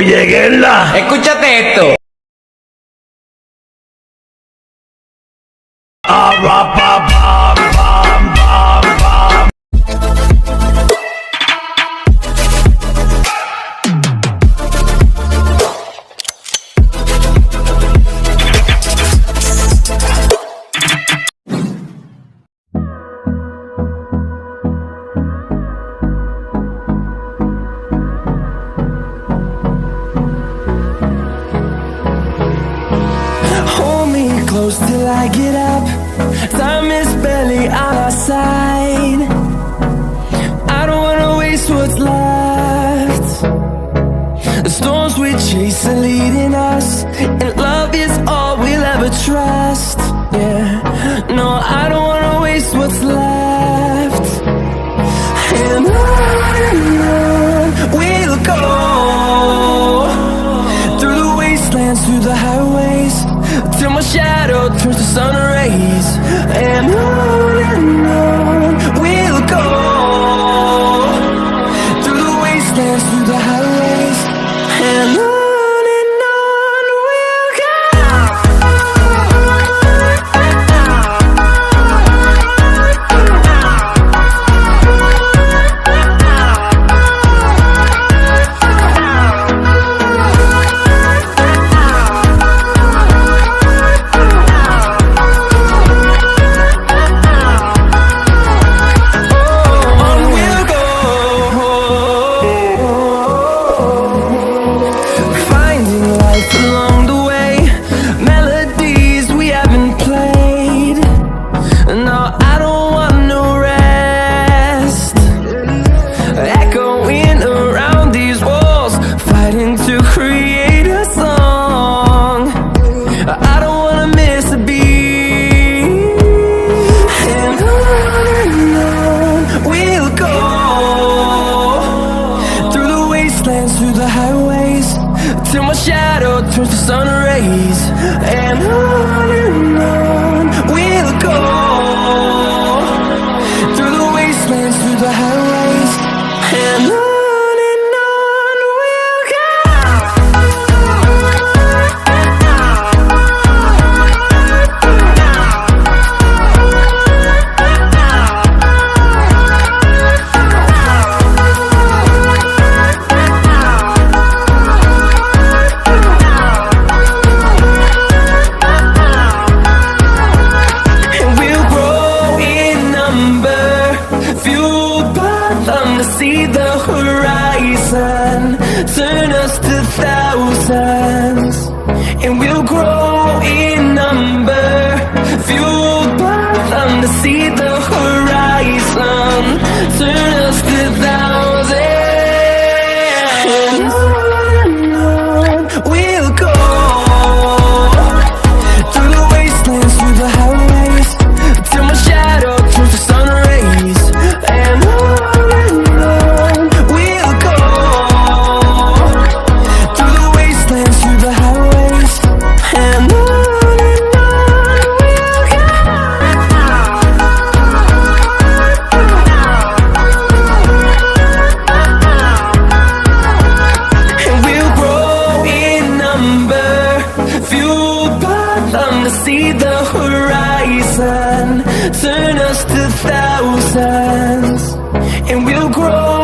lleguenla. Escúchate esto. Hold me close till I get up. Time is barely on our side. I don't wanna waste what's left. The storms we chase are leading us, and love is all we'll ever trust. Yeah, no, I don't wanna waste what's left. And on we'll go, through the wastelands, through the highways, till my shadow turns to sun rays. And on we'll go, through the wastelands, through the highways, and on we'll go. Along the way, melodies we haven't played. No, I don't want no rest. Echoing around these walls, fighting to create a song. I don't wanna miss a beat. And on we'll go, through the wastelands, through the highways, till my shadow turns to sun rays. And on we'll go, through the wastelands, through the highways, and on we'll go. See the horizon, turn us to thousands, and we'll grow in number, fueled by them to see the horizon, turn us to thousands. And on we'll go, through the wastelands, through the highways, till my shadow turns to sun rays. And see the horizon, turn us to thousands, and we'll grow